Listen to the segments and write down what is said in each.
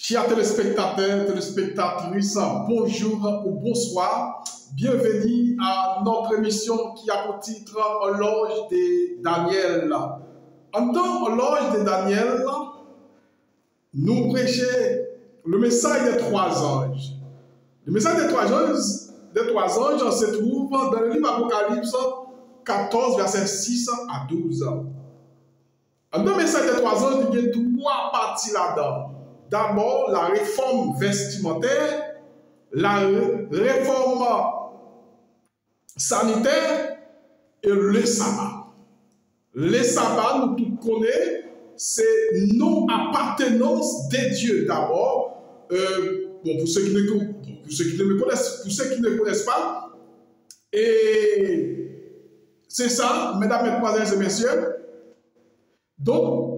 Chers téléspectateurs, téléspectatrices, bonjour ou bonsoir. Bienvenue à notre émission qui a pour titre Horloge de Daniel. En tant qu'Horloge de Daniel, nous prêchons le message des trois anges. Le message des trois anges se trouve dans le livre Apocalypse 14, versets 6 à 12. Dans le message des trois anges, il y a trois parties là-dedans. D'abord, la réforme vestimentaire, la réforme sanitaire et le sabbat. Le sabbat, nous tous connaissons, c'est non-appartenance des dieux d'abord. Pour ceux qui ne connaissent pas, et c'est ça, mesdames, mesdemoiselles et messieurs. Donc,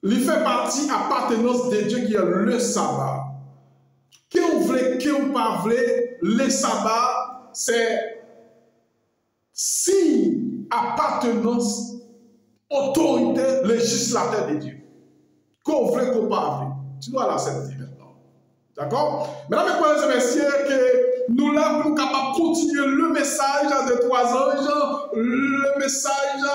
il fait partie appartenance de Dieu qui est le sabbat. Que vous voulez, que vous pas voulez, le sabbat, c'est si appartenance, autorité législateur de Dieu. Que vous voulez, que vous pas voulez. Tu dois l'accepter maintenant. D'accord? Mesdames et messieurs, que nous là, nous sommes capables de continuer le message des trois anges, le message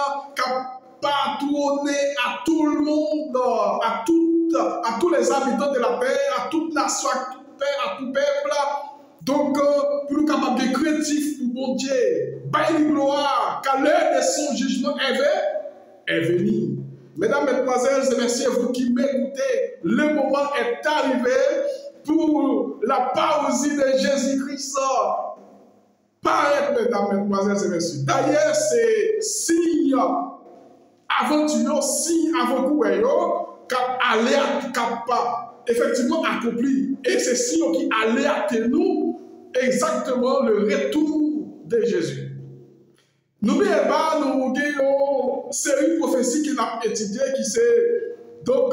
pas tourner à tout le monde, à tous les habitants de la terre, à toute nation, à tout père, à tout peuple. Donc, pour nous capables de créatifs pour bon Dieu, baille gloire, car l'heure de son jugement est venue. Mesdames, mesdemoiselles et messieurs, vous qui m'écoutez, le moment est arrivé pour la parousie de Jésus-Christ. Paraître, mesdames, mesdemoiselles et messieurs. D'ailleurs, c'est si aventure, si avant-coup, cap aller effectivement accompli. Et c'est si qui allait à nous exactement le retour de Jésus. N'oubliez pas, nous avons une série prophétique qui a étudié, qui c'est donc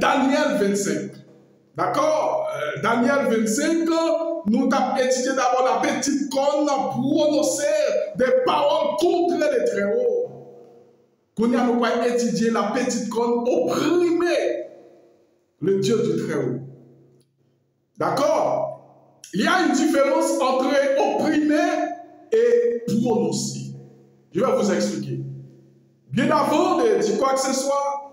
Daniel 25. D'accord? Daniel 25, nous avons étudié d'abord la petite corne pour prononcer des paroles contre les Très-Hauts. Qu'on a nous pas étudier la petite corne opprimer le Dieu du Très-Haut. D'accord? Il y a une différence entre opprimer et prononcer. Je vais vous expliquer. Bien avant de dire quoi que ce soit,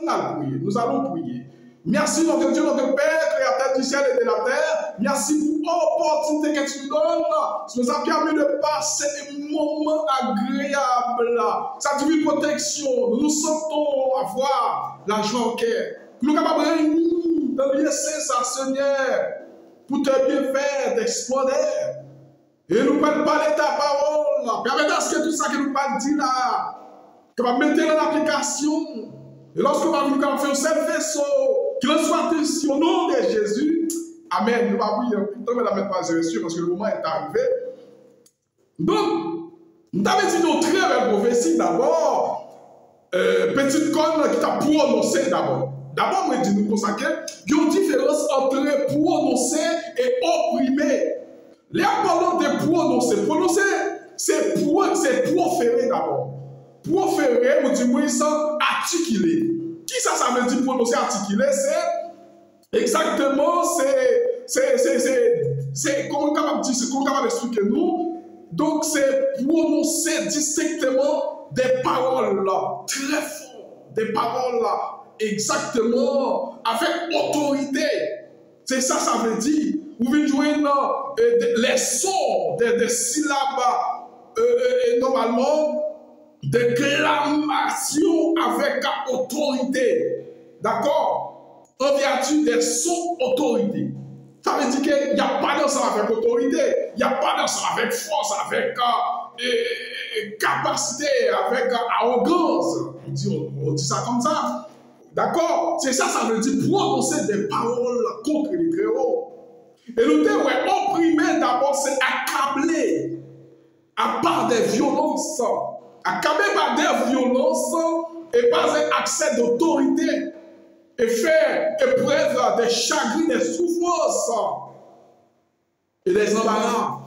on a prié. Nous allons prier. Merci notre Dieu, notre Père, créateur du ciel et de la terre. Merci pour l'opportunité que tu nous donnes. Ça nous a permis de passer des moments agréables. Sa divine protection, nous nous sentons avoir la joie au cœur. Nous sommes capables de réunir dans le lieu saint, Seigneur, pour te bien faire, t'exploder. Et nous pouvons parler de ta parole. Permettez à ce que tout ça que nous pas dit là, que va mettre en application. Et lorsque nous allons faire un seul vaisseau, qu'il en soit ainsi au nom de Jésus. Amen. Nous allons prier plutôt, mesdames et messieurs, parce que le moment est arrivé. Donc, nous avons dit une très belle prophétie d'abord. Petite corne qui t'a prononcé d'abord. D'abord, je dis nous consacrer, il y a une différence entre prononcer et opprimer. Les parlons de prononcer. Prononcer, c'est proférer d'abord. Proférer, ou du moins, sans articuler. Qui ça veut dire prononcer, articuler? C'est exactement, c'est comment on capable de dire, c'est comment on capable d'expliquer nous. Donc, c'est prononcer distinctement des paroles très fortes, des paroles exactement avec autorité. C'est ça, ça veut dire. Vous venez jouer les sons des syllabes, normalement, de clamation avec autorité. D'accord? En vertu des sons autorité. Ça veut dire qu'il n'y a pas d'ensemble avec autorité, il n'y a pas d'ensemble avec force, avec capacité, avec arrogance. On dit ça comme ça. D'accord? C'est ça, ça veut dire prononcer des paroles contre les Très-Hauts. Et le terme opprimer d'abord, c'est accabler à part des violences. Accabler par des violences et par un accès d'autorité et faire épreuve des chagrins, des souffrances et des embarras.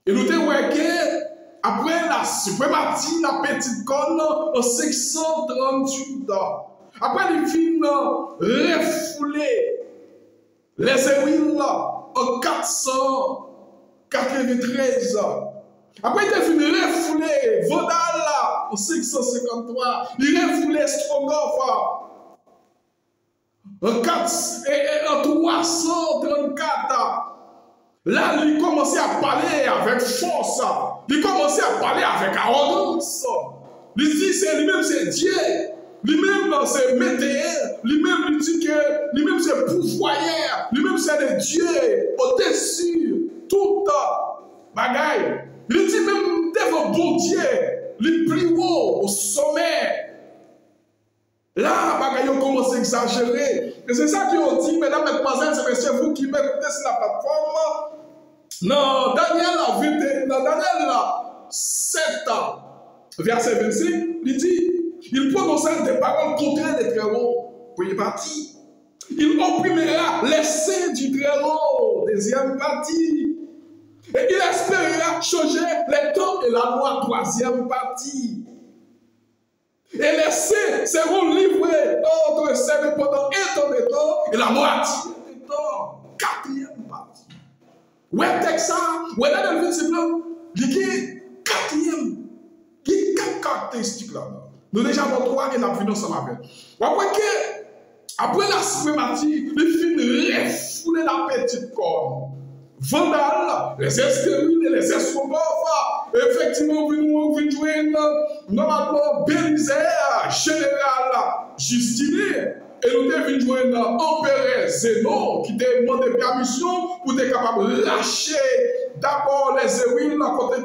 Et nous avons que après la suprématie, la petite corne en 638, Après, il finit refouler les huiles en 493. Après, il finit refouler Vodal en 553. Il refoulait Strogoff en 334. Là, il commençait à parler avec force. Il commençait à parler avec arrogance. Il dit, c'est lui-même, c'est Dieu. Lui-même, c'est météor. Lui-même, il dit que lui-même, c'est pouvoyeur. Lui-même, c'est le Dieu au-dessus. Tout bagaille. Il dit même devant bon Dieu, le plus haut, au sommet. Là, bagaille, on commence à exagérer. Et c'est ça qu'on dit, mesdames, mesdemoiselles et messieurs, vous qui m'écoutez sur la plateforme. Dans Daniel 7, verset 25, il dit, il prononça des paroles contre les Très-Hauts, première partie. Il opprimera les saints du Très-Haut, deuxième partie. Et il espérera changer les temps et la loi, troisième partie. Et les saints seront livrés entre servir pendant un temps de temps et la moitié du temps, quatrième partie. Ouais, texte ça, ouais, là, dans le verset blanc, il y a quatrième, il y a quatre caractéristiques là. Nous déjà avons trois et nous avons ensemble avec. Après la suprématie, il finit refouler la petite corne. Vandal, les escaliers, les escrocs, effectivement, vous jouez normalement Bélisère, général Justiné, et nous devons jouer empereur Zénon, qui t'a demandé permission pour être capable de lâcher d'abord les huiles côté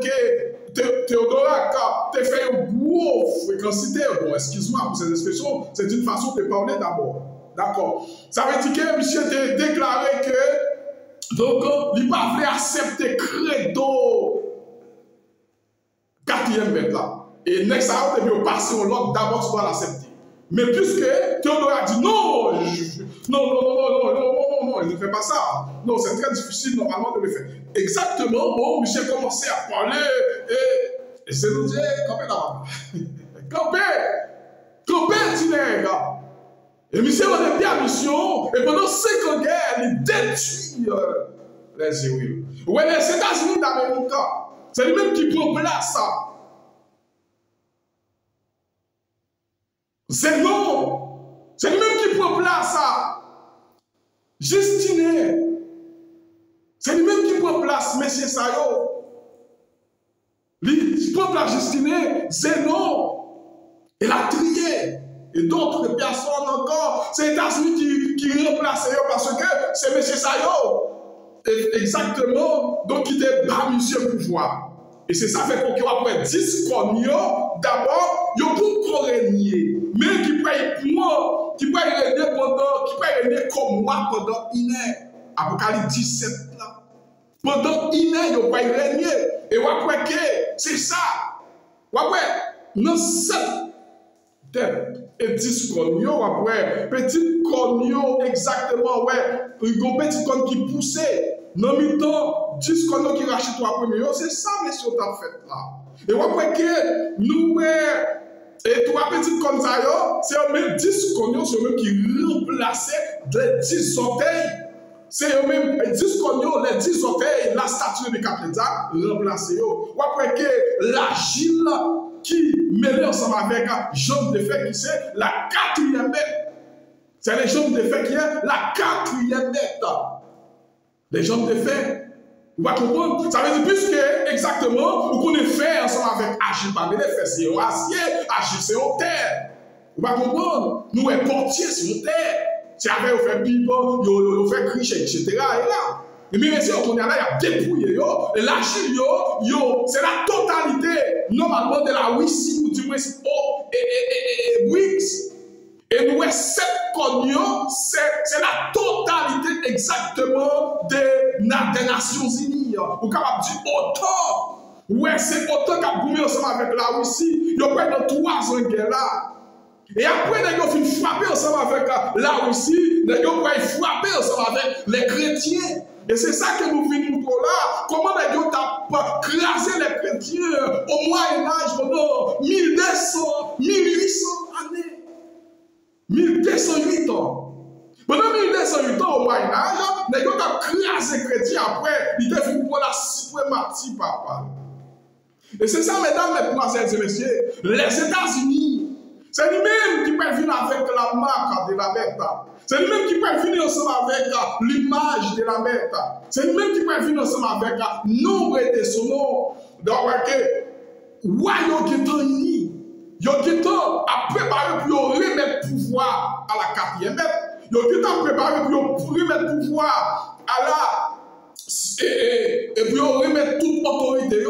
que Théodorac t'a fait une grosse fréquencité. Bon, excuse-moi pour cette expression, c'est une façon de parler d'abord. D'accord. Ça veut dire que monsieur t'a déclaré que donc, il n'a pas voulu accepter credo quatrième mètre là. Et next hour, il doit passer au lot, d'abord, tu dois l'accepter. Mais puisque Théodore a dit non, non, il ne fait pas ça. Non, c'est très difficile normalement de le faire. Exactement, bon, Michel commençait à parler et c'est nous dire, campez là-bas. Campez, tu gars. Et Michel a bien à mission, et pendant 5 ans de guerre, il détruit les huiles. Ouais, les États-Unis d'Amérique, c'est lui-même qui prend place. Zénon, c'est lui-même qui prend place. Justiné, c'est lui-même qui prend place, Monsieur Sayo. Il prend place Justiné, Zénon, et la trié. Et d'autres personnes encore, c'est les États-Unis qui remplacent parce que c'est M. Sayo. Exactement. Donc, il est bas monsieur pouvoir. Et c'est ça fait pour qu'il y ait après 10 cognos, d'abord, il y a pour régner. Mais qui peut régner comme moi pendant une heure. Apocalypse 17 là. Pendant une heure, il peut régner. Et après, c'est ça. Après, dans cette et 10 cognos après, petit cognos exactement, ouais, une petite conne qui poussait, non, mais temps, 10 cognos qui rachètent 3 premiers, c'est ça, monsieur, t'as fait là. Et après que nous, et 3 petites connes, c'est même 10 cognos, c'est même qui remplaçaient les 10 orteils. C'est même 10 cognos, les 10 orteils, la statue de Capléda, remplacés. Ou après que l'argile qui mêlée ensemble avec jambe de fer qui c'est la 4e mètre. C'est les jambes de fer qui est la 4e mètre. Les jambes de fer. Vous va comprendre? Ça veut dire puisque exactement, vous connaissez fer ensemble avec agile, pas les fer, c'est un acier, agile, c'est en terre. Vous va comprendre? Nous, les portiers, c'est en terre. C'est avec, on fait pipe, on fait criche, etc. Et là. Et même si on est là, il y a dépouillé, et l'agile, c'est la totalité, normalement, de la Wissi, ou du moins, Wix. Et nous, 7 cognos, c'est la totalité exactement des Nations Unies. Vous êtes capable de dire autant. Ouais, c'est autant qu'a boumé ensemble avec la Russie. Il y a près de 3 ans de guerre là. Et après, ils ont fait frapper ensemble avec la Russie, ils ont frapper ensemble avec les chrétiens. Et c'est ça que nous venons pour là. Comment les gens ont crasé les chrétiens au Moyen-Âge pendant 1200, 1800 années. 1208 ans. Pendant 1208 ans au Moyen-Âge, les gens ont crasé les chrétiens après, ils deviennent pour la suprématie papale. Et c'est ça, mesdames, mesdemoiselles et messieurs, les États-Unis, c'est lui-même qui peut venir avec la marque de la bête. C'est lui-même qui peut venir ensemble avec l'image de la bête. C'est lui-même qui peut venir ensemble avec le nombre de son nom. Donc, royaume qui est uni. Il y a qui a préparé pour remettre pouvoir à la quatrième bête. Il y a qui a préparé pour remettre pouvoir à la et puis on remet toute autorité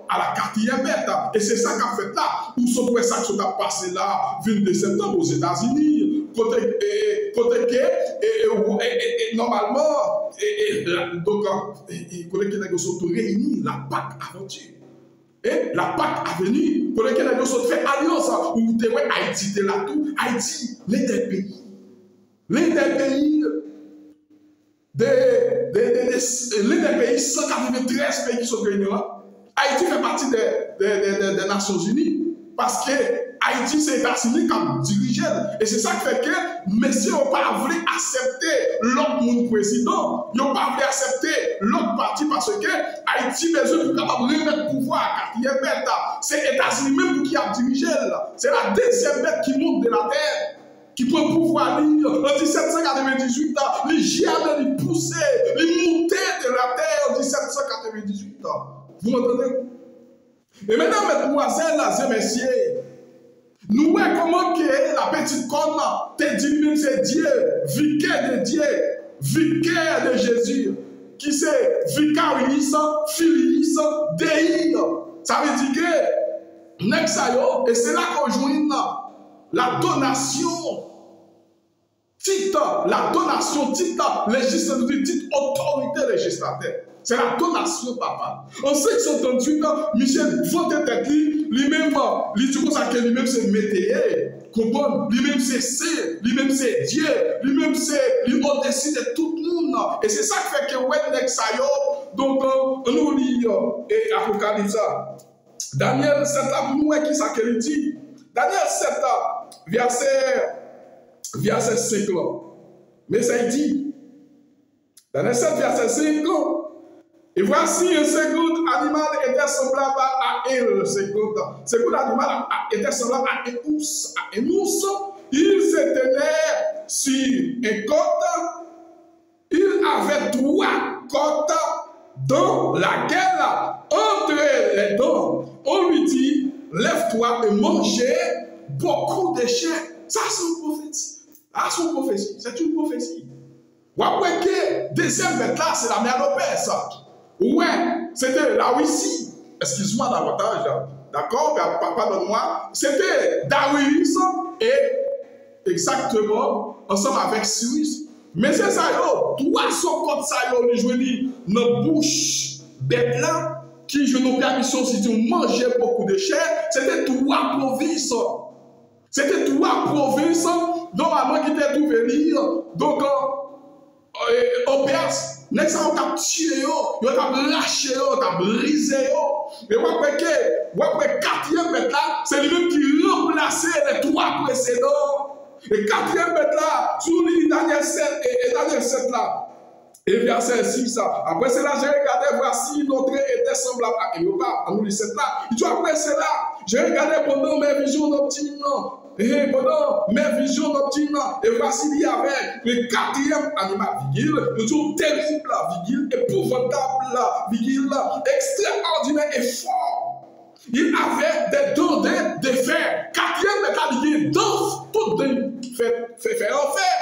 à la quatrième bête. Et c'est ça qu'a fait là. Où ce que ça a passé là, 22 septembre aux États-Unis. Côté que, normalement, donc, côté que nous sommes réunis, la Pâque aventure. Et la Pâque a venu, pour laquelle nous sommes fait alliance, où Haïti était là tout. Haïti, l'un des pays. L'un des pays. L'un des pays, 193 pays qui sont réunis là. Haïti fait partie des Nations Unies parce que Haïti, c'est les États-Unis qui dirigent. Et c'est ça qui fait que messieurs n'ont pas voulu accepter l'autre monde président. Ils n'ont pas voulu accepter l'autre parti parce que Haïti, besoin pour capable remettre pouvoir à quatrième bête. C'est les États-Unis même qui a dirigé. C'est la deuxième bête qui monte de la terre. Qui prend le pouvoir en 1798, les jamais les pousser, les monter de la terre en 1798. Vous m'entendez? Et mesdames, mesdemoiselles, et messieurs, nous voyons comment que la petite corne te dit même c'est Dieu, vicaire de Dieu, vicaire de Jésus, qui c'est vicarius, filius, Dei. Ça veut dire que, Nexayo, et c'est là qu'on joue la donation, titre, la donation, titre législative, titre autorité législative. C'est la donation, papa. En 538, Michel Fontaine, lui-même, il dit que lui-même c'est métayer, comprendre, lui-même c'est C, lui-même c'est Dieu, lui-même c'est au-dessus de tout le monde. Et c'est ça qui fait que Wenexayo, donc nous lisons et Apocalypse. Daniel 7, nous voyons qui ça qu'il dit. Daniel 7, verset 5. Mais ça il dit, Daniel 7, verset 5, et voici un second animal était semblable à elle. Second animal était semblable à un ours. Il se tenait sur un côte. Il avait 3 côtes dans laquelle, entre les dents, on lui dit, lève-toi et mangez beaucoup de chair. Ça, c'est une prophétie. Ah, c'est une prophétie. C'est une prophétie. Ou après que deuxième bête là, c'est la mère de Perse. Ouais, c'était la Russie. Excuse-moi davantage. D'accord? Pardonne-moi. C'était Darius et exactement ensemble avec Cyrus. Mais c'est ça, 300 côtes ça, les joués dans la bouche bête là, qui je nous permission si tu mangeais beaucoup de chair. C'était 3 provinces. C'était 3 provinces, normalement qui étaient trouvées. Donc, au Perse, next on t'a tué, on t'a lâché, on t'a brisé. Et après 4e bête là, c'est lui-même qui remplaçait les 3 précédents. Et 4e bête là, sur l'île Daniel 7 et Daniel 7 là. Et verset 6, après cela, j'ai regardé, voici notre était semblable à Eloka, à nous 7 là. Il dit après cela, j'ai regardé pendant mes visions nocturnes. Et pendant mes visions nocturnes, et voici il y avait le 4e animal vigile, le jour terrible, vigile, épouvantable, vigile, extraordinaire et fort. Il avait des dents de fer. 4e métal, dans tout fait en fer.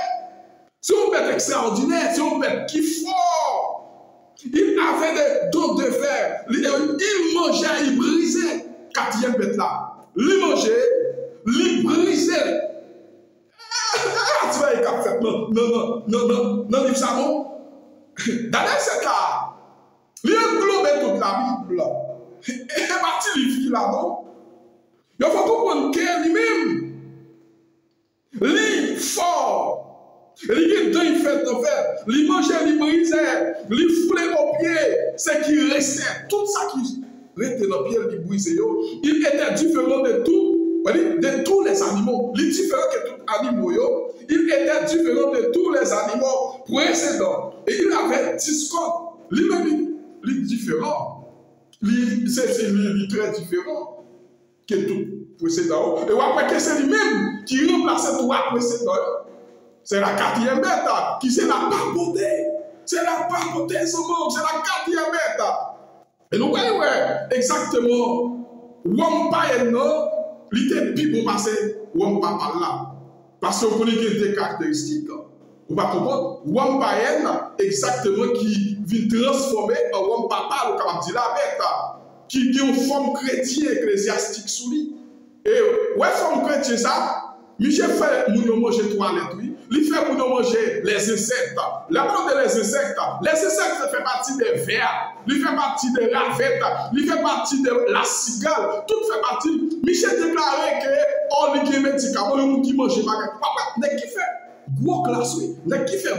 C'est un bête extraordinaire, c'est un bête qui est fort. Il avait des dents de fer. Il mangeait, il brisait. 4e bête là. Il mangeait. Li brisé. Tu vas y faire non, livre ça non. Daniel 7 là, il englobe toute la Bible. Et parti livre là non. Il faut comprendre que lui-même, lui fort, lui deux il fait de fer, lui mangeait, lui brisait, lui foulait aux pieds, c'est qui restait, tout ça qui restait dans le pied, lui brisait, il était différent de tout. De tous les animaux, les différents que tous les animaux, différent de tous les animaux précédents. Et il avait 10 cornes. Lui-même, il est différent. C'est très différent que tout précédent. Et après que c'est lui-même qui remplaçait trois précédents. C'est la quatrième bête qui c'est la papauté. C'est la papauté, ce monde. C'est la quatrième bête. Et nous voyons, exactement, Wampa non, il était plus bon passer Wampa par là. Parce qu'on connaît des caractéristiques. Vous va comprendre, Wampa exactement qui vient transformer en Wampa par, comme dit la bête, qui a une forme chrétienne ecclésiastique sous lui. Et ouais, forme chrétienne ça, Michel fait nous manger toilette, oui. Il fait pour nous manger les insectes. La part des insectes, les insectes font partie des vers, il fait partie des ravettes, il fait partie de la cigale, tout fait partie. Michel déclarait que on est médicament, le monde qui mange pas. Papa, n'est qui fait gros classe, oui, n'est qui fait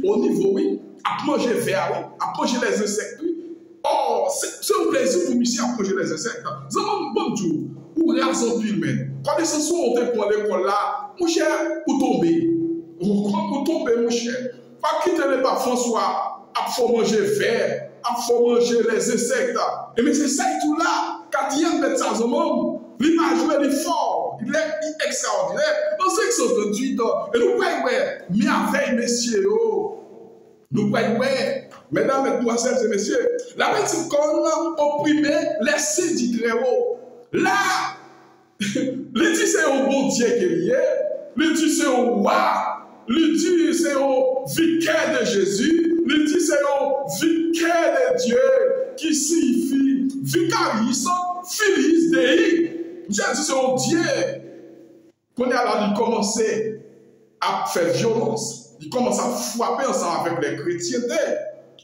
au niveau, oui, à manger vers, oui, à manger les insectes, oui. Oh, c'est un plaisir pour Michel à manger les insectes. C'est un bon jour. Ou raison pile, mais quand les sensons ont été pour l'école là, mon cher, ou tomber. Ou tomber, mon cher. Pas quitter les pas François, à faire manger vert, à faire manger les insectes. Et mais c'est ça tout là, quatrième bête ça, ce monde. L'image, il est fort, il est extraordinaire. Dans 538 ans, et nous voyons, merveille, messieurs, nous voyons, mesdames, mesdemoiselles et messieurs, la petite corne opprimait les signes du très haut. Là, le dit c'est au bon Dieu qu'il y est, le dit c'est au roi, le dit c'est au vicaire de Jésus, le dit c'est au vicaire de Dieu qui signifie vicaris, fils Dei. J'ai dit c'est au Dieu. Quand il commençait à faire violence, il commence à frapper ensemble avec les chrétiens.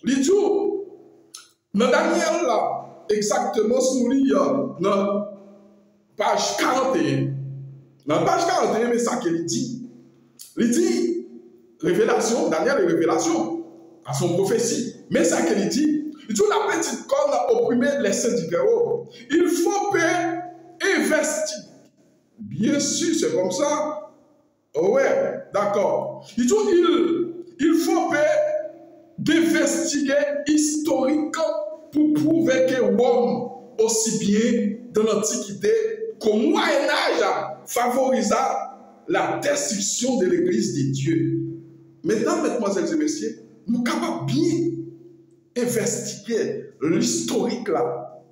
Il dit, dans Daniel, là, exactement sous lui, dans page 41. Dans page 41, mais ça qu'il dit. Il dit, révélation, Daniel est révélation à son prophétie. Mais ça qu'il dit, il dit, la petite corne a opprimé les saints du Père. Il faut investir. Bien sûr, c'est comme ça. Oh ouais, d'accord. Il dit, il faut d'investiguer historique pour prouver que Rome, aussi bien dans l'Antiquité qu'au Moyen-Âge, favorisa la destruction de l'Église de Dieu. Mesdames, mesdemoiselles et messieurs, nous sommes capables de bien investiguer l'historique là.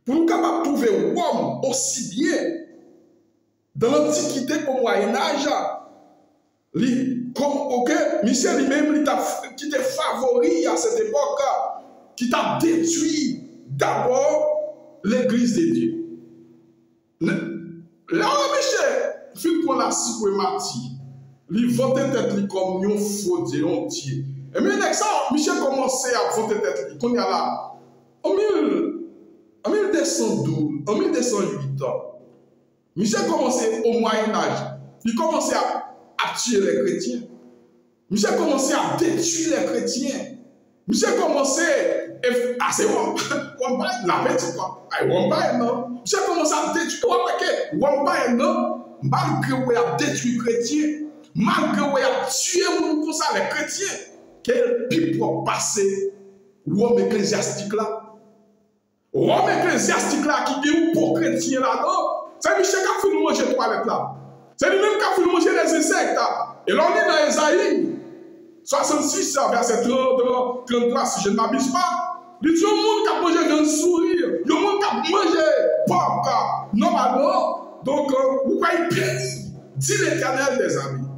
Pour nous capables de trouver Rome aussi bien dans l'Antiquité qu'au Moyen-Âge. Comme Michel lui-même qui était favori à cette époque, qui t'a détruit d'abord l'Église de Dieu. Là, Michel, il prend la suprématie, il votait tête comme un faux Dieu entier. Et maintenant, ça, Michel commençait à voter tête, qu'on y a là, en 1212, en 1208 ans, Michel commençait au Moyen-Âge, il commençait à tuer les chrétiens. Michel commençait à détruire les chrétiens. Michel commençait à... c'est Wampa, la petite quoi. Wampa, non. Michel commençait à détruire. Wampa, non. Malgré qu'il a détruit les chrétiens, malgré qu'il a tué comme ça les chrétiens, quel pipe pour passer Rome ecclésiastique là. Rome ecclésiastique là qui dit pour chrétiens là-dedans. C'est Michel qui a fait nous manger toilette là. C'est lui-même qui a fait manger les insectes. Et l'on dit dans Esaïe 66, verset 33, si je ne m'abuse pas, il dit, il y a un monde qui a mangé un sourire, il y a un monde qui a mangé porc, normalement, donc, vous voyez béni, dit l'Éternel des amis.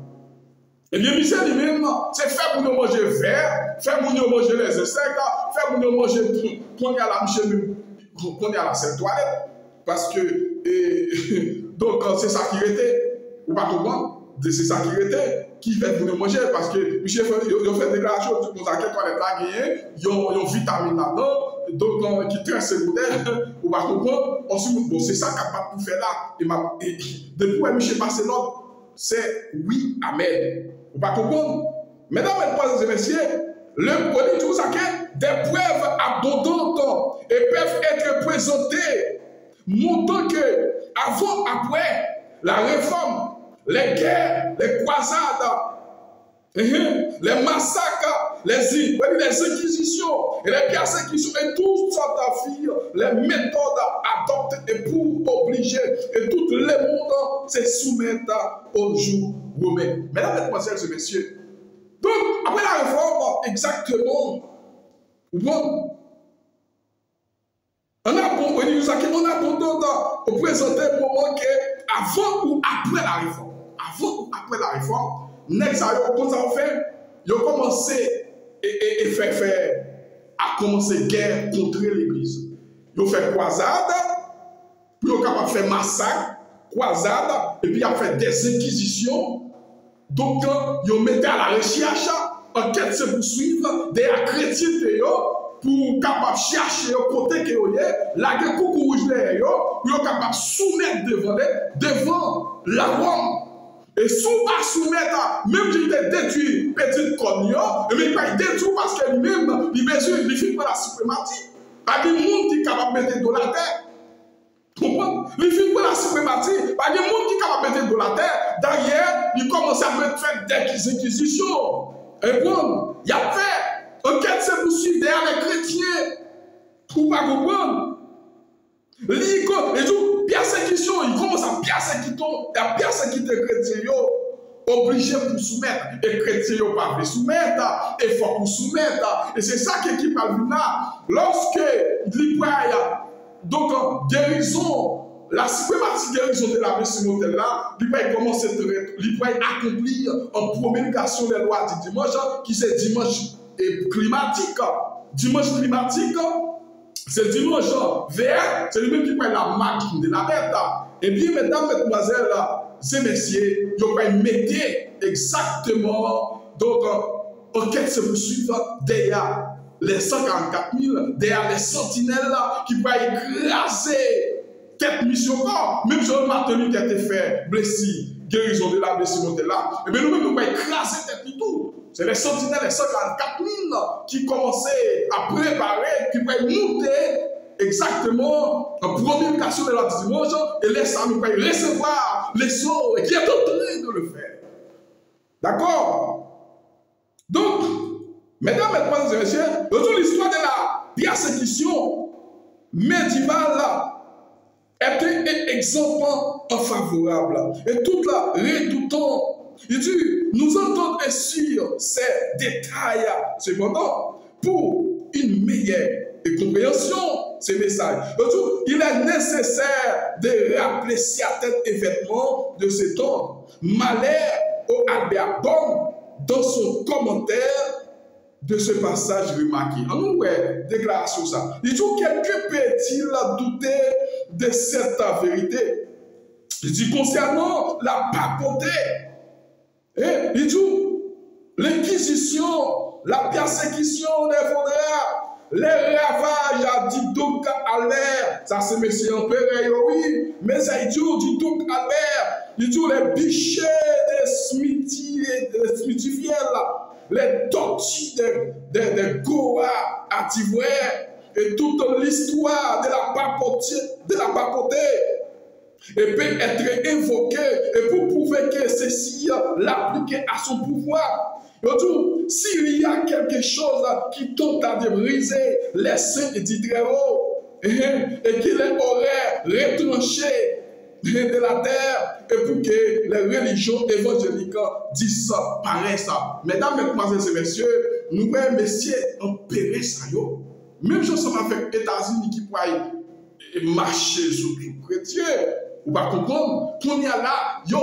Et bien, Michel lui-même, c'est fait pour nous manger vert, fait pour nous manger les insectes, fait pour nous manger, qu'on y a la Michel, qu'on y a la seule toilette, parce que, donc, c'est ça qui était. Ou pas comprendre, c'est ça qui fait pour nous manger, parce que Michel fait des déclarations pour ça qu'on est là gagné, ils ont vitamine là-dedans, donc qui est très secondaire, ou pas comprendre, ensuite, bon, c'est ça qu'on n'a pas pu faire là, et depuis que Michel passe l'autre, c'est oui, amen. Ou pas comprendre, mesdames, mesdemoiselles et messieurs, le produit tout ça des preuves abondantes et peuvent être présentées, montrant que avant, après, la réforme, les guerres, les croisades, Les massacres, les inquisitions, et les persécutions, et toutes sortes d'affaires, les méthodes adoptées pour obliger, et tout le monde se soumettent au jour romain. Mesdames, Mesdemoiselles et Messieurs, donc, après la réforme, exactement, bon, on a pour présenter un moment que avant ou après la réforme, comme ça on fait, ils ont commencé à commencer guerre contre l'Église. Ils ont fait croisade, puis ils ont fait massacre, croisade, et puis ils ont fait des inquisitions. Donc, ils ont mis à la recherche, enquête se poursuivre, des chrétiens pour capable chercher côté que vous la guerre coucou rouge pour capable soumettre devant la Rome. Et si on va soumettre, même si il détruit petite cognon, mais il va détruire parce que lui-même, il mesure, il fait pas la suprématie. Pas de monde qui est capable de mettre de la terre. Comprends? Il fait pas la suprématie. Pas de monde qui est capable de mettre de la terre. D'ailleurs, il commence à faire des inquisitions. Et bon, il a fait. Enquête se poursuit derrière les chrétiens. Pour pas comprendre. Les persécution, il commence à persécuter les chrétiens, obligés pour soumettre. Et les chrétiens ne pas soumettre, il faut pour soumettre. Et c'est ça qui parle là. Lorsque donc guérison, la suprématie guérison de la mission là, il va commencer à accomplir en promulgation des lois du dimanche, qui c'est dimanche climatique. Dimanche climatique, c'est dimanche vert, c'est lui-même qui prend la marque de la bête. Et bien, mesdames, mesdemoiselles, et messieurs, ils vont mettre exactement, donc, enquête se poursuit derrière les 144 000, derrière les sentinelles qui vont écraser cette mission. Même si on a tenu qui a été fait, blessé, guérison de la blessure de là, et bien nous-mêmes, nous allons écraser cette tout. C'est les sentinelles, les 144 000 qui commençaient à préparer, qui vont monter exactement en promulgation de la dimanche, et laisser nous recevoir les sauts, et qui est en train de le faire. D'accord? Donc, mesdames, mesdemoiselles et messieurs, toute l'histoire de la persécution médiévale était exemplement favorable. Et toute la redoutant, il dit, nous entendons sur ces détails. Cependant, pour une meilleure compréhension, ces messages, il est nécessaire de rappeler certains événements de ce temps. Malheur au Albert Bohm, dans son commentaire de ce passage remarqué. En nous, déclaration ça. Il dit, quelqu'un peut-il douter de cette vérité? Il dit, concernant la papauté, il dit, l'inquisition, la persécution des vendeurs, les ravages, dit donc Albert, ça c'est monsieur Empereur, oui, mais ça il dit donc Albert, il dit les bichets des smithfiels, les tortues des Goa à Tivoire, et toute l'histoire de la papauté, et peut être invoquée, et pour prouver que ceci l'appliquer à son pouvoir. S'il y a quelque chose qui tente à briser les saints du Très-Haut, et qu'il aurait retranché de la terre, et pour que les religions évangéliques disent ça, pareil ça. Mesdames, mesdemoiselles et messieurs, nous, messieurs, on paierait ça. Même chose avec les États-Unis qui pourraient marcher sur tout chrétien. Vous ne comprenez pas, qu'on y a là, yo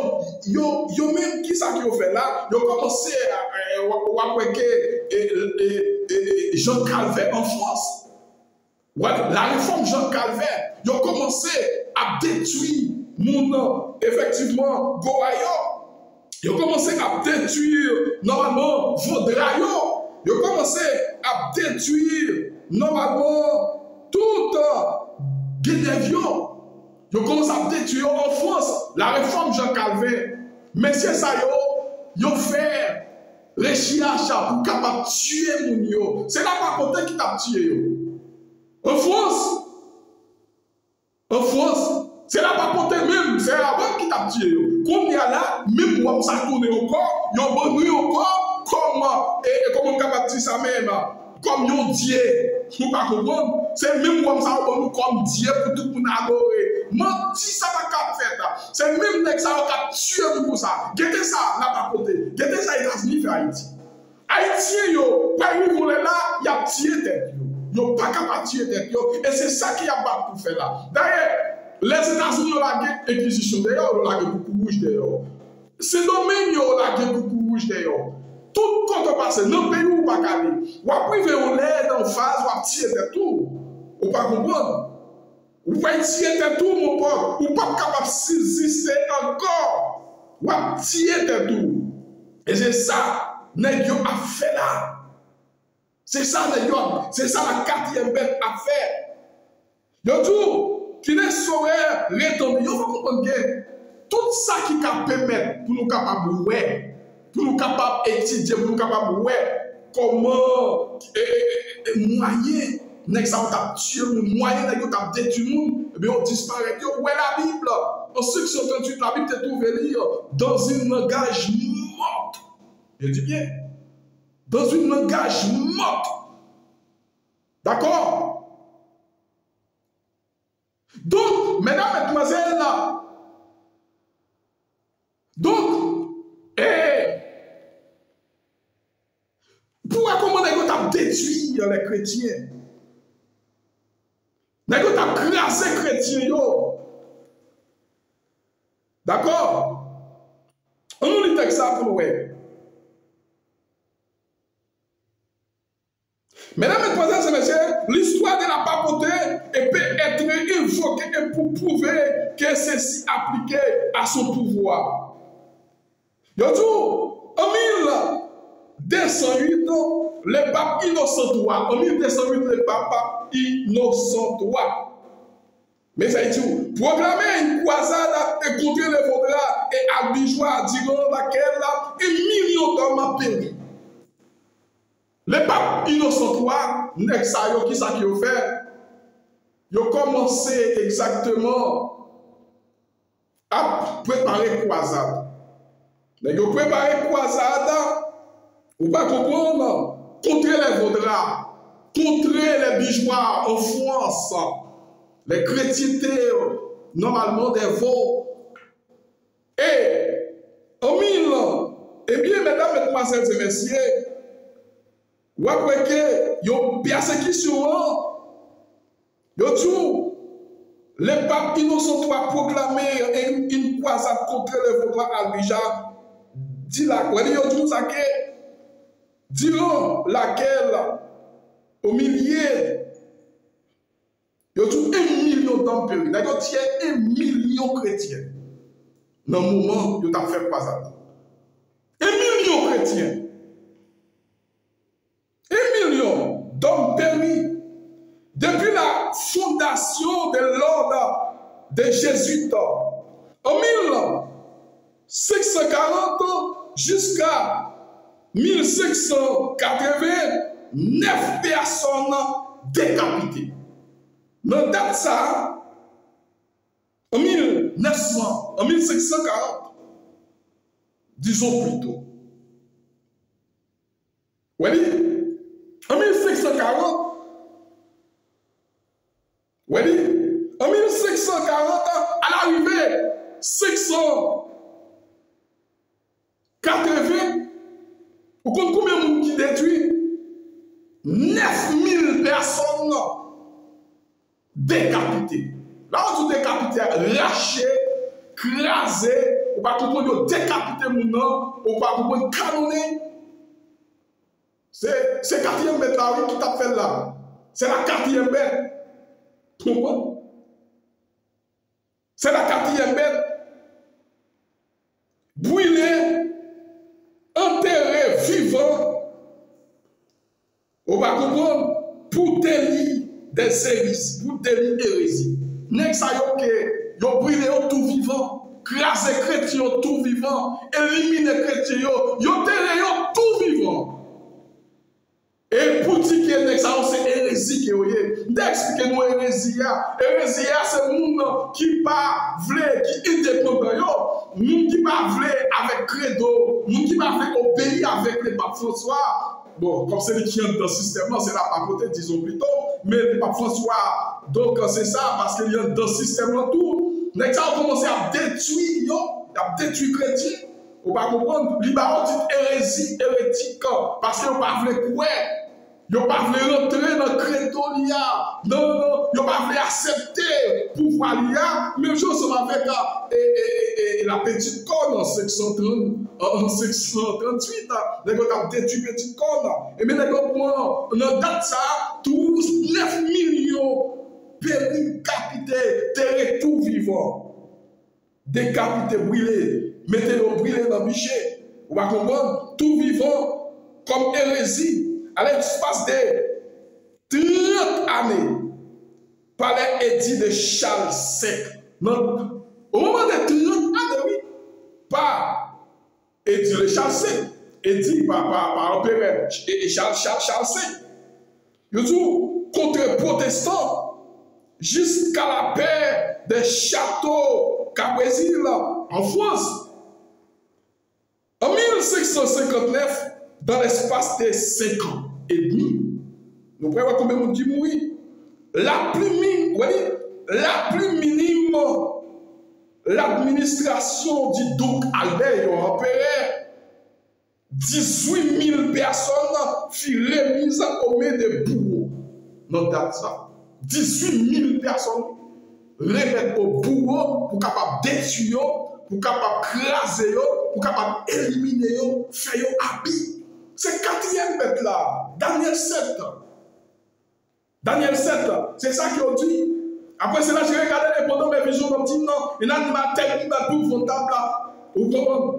même qui ça qui ont fait là, ils ont commencé à Jean Calvin en France. La réforme Jean Calvin, ils ont commencé à détruire mon effectivement Goayo. Ils ont commencé à détruire normalement Vaudrayo. Ils ont commencé à détruire normalement tout Guénévio. Ils ont commencé à détruire en France la réforme Jean Calvin. Messieurs Sayo, ils ont fait recherche pour capable tuer mon yo. C'est la papauté qui t'a tué. En France, c'est la papauté même, c'est la banque qui t'a tué. Comme il y a là, même moi, ça tourne encore, il y a bon encore, garantit ça même. Comme yon Dieu. Vous pas comprendre? C'est même comme ça, nous comme Dieu pour tout le monde adorer. Menti, ça va pas faire. C'est même que ça va tuer pour ça. Gardez ça là bas côté. Gardez ça États-Unis fait Haïti. Haïtien, yo, quand ils vont là, il y a tué tête. Yo pas capable de tuer tête. Et c'est ça qui a pas pour faire là. D'ailleurs, les États-Unis ont la inquisition d'ailleurs, ont la coucou rouge d'ailleurs. C'est domaine yo la coucou rouge d'ailleurs. Tout compte passé, dans le pays où pas aller. Ou après on l'aide en phase, ou tirer tête tout. Ou pas comprendre. Ou pas tirer tête tout mon pote, ou pas capable de subsister encore. Ou tirer tête tout. Et c'est ça nèg yo a fait là. C'est ça nèg yo, c'est ça la quatrième bête à faire. Yo tout qui ne saurait retomber. Yo faut comprendre que tout ça qui peut permettre pour nous capables pour nous capables d'étudier, pour nous capables comment moyen nèg ça t'a tué moyen nèg t'a détruit monde, et bien on disparaît. Yo ouais la Bible en section 38 la Bible te trouve lire dans un langage mort. Je dis bien dans un langage mort. D'accord? Donc mesdames, mesdemoiselles là, donc pourquoi comment on a détruit les chrétiens? On a crasé les chrétiens. D'accord? On nous lit ça pour nous. Mesdames, mesdemoiselles et messieurs, l'histoire de la papauté peut être évoquée pour prouver que ceci appliqué à son pouvoir. Yotou, en 1208, le pape Innocent III, en 1208, le pape Innocent III, mais ça dit, proclamer une croisade contre les Vaudras et albigeois durant laquelle un million d'hommes ont péri. Le pape Innocent III, Nexayo, qui ça qui a fait? Il a commencé exactement à préparer croisade. Mais il a préparé croisade, ou pas comprendre, contre les Vaudras, contre les bijoux en France, les chrétientés, normalement des veaux. Et en 1000, eh bien, mesdames, mesdemoiselles et messieurs, ou après que il y a une persécution, il y a tout. Le pape Innocent III proclamé une croisade contre les Vaudras à Albigeois. Dit la quoi, il y a tout ça que, durant laquelle, au milieu, il y a tout 1 million d'hommes péris. Il y a 1 million de chrétiens. Dans le moment où il a fait croisade. 1 million de chrétiens. 1 million d'hommes péris. Depuis la fondation de l'ordre des Jésuites, en 1640 jusqu'à 1580, 9 personnes décapitées. Dans date ça, en 1640, disons plutôt. Oui, en 1640, oui, en 1640, à l'arrivée, 680, vous comprenez combien de monde qui détruit? 9000 personnes décapitées. Là où tu décapité, lâché, crasé, ou pas comprendre décapité mon nom, ou pas comprendre canonné. C'est 4e bête là qui t'a fait là. C'est la 4e bête. Pourquoi? C'est la 4e bête. Brûlé, enterré, vivant. On va comprendre pour délit des sévices, pour délit d'hérésie. N'est-ce pas que yo brûlé tout vivant, crasé chrétien tout vivant, éliminé chrétien yo terré tout vivant. Et pour dire que c'est hérésie qui est. D'expliquer-nous hérésie. Hérésie, c'est le monde qui pas voulait, qui est indépendant. Le monde qui pas voulait avec credo. Le monde qui pas voulait obéir avec le pape François. Bon, comme c'est lui qui est dans le système, c'est la papauté, disons plutôt. Mais le pape François, donc c'est ça, parce qu'il y a dans le système tout. Les gens ont commencé à détruire, à détruire les chrétiens. Vous ne comprenez pas? Les barons disent hérésie, hérétique, parce qu'ils n'ont pas voulu quoi. Ils n'ont pas voulu rentrer dans le credo l'IA. Non, ils n'ont pas voulu accepter le pouvoir l'IA. Même chose avec la petite corne en 638. Les gens ont détruit la petite corne. Et bien, les gens, on date ça, tous 9 millions péris, capités, terre tout vivant. Décapité, brûlé, mettez-le brûlé dans le bichet. Vous va comprendre? Tout vivant comme hérésie. À l'espace de 30 années, par l'édit de Charles V. Au moment de 30 années, oui, par édit de Charles V, édit par l'empereur Charles V. Il dit contre protestants jusqu'à la paix des châteaux Cabrésil en France. En 1559, dans l'espace de 5 ans et demi, nous prévoyons combien de monde mourir. La plus minime, l'administration du duc Albert, empereur, 18 000 personnes furent remises aux mains des bourreaux. Notez ça. 18 000 personnes remettent aux bourreaux pour capable détruire, pour capable craser, pour capable éliminer, faire habit. C'est le 4e bête là, Daniel 7. Daniel 7, c'est ça qu'ils ont dit. Après cela, j'ai regardé les pendant mes visions, je me dis non, il y a un animal tel qui va tout fondable là.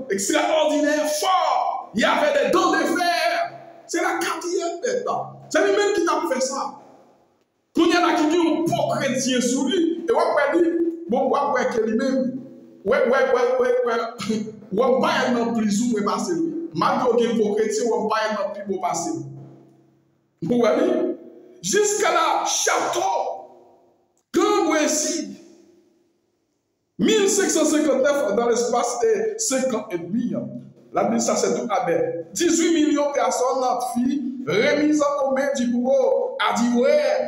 Extraordinaire, fort. Il y avait des dents de fer. C'est la 4e bête là. C'est lui-même qui t'a fait ça. Quand il y en a qui dit un pauvre chrétien sous lui, et on peut dire, bon, on peut dire lui-même, ouais, on va pas être en prison, on va passer lui. Malgré que pour chrétien, on va pas être en prison, on va passer lui. Vous voyez? Jusqu'à la château, grand voici, 1559 dans l'espace de 5 ans et demi. La Bible, ça c'est tout à bête. 18 millions de personnes, filles, remises aux mains du bourreau, à dire, ouais,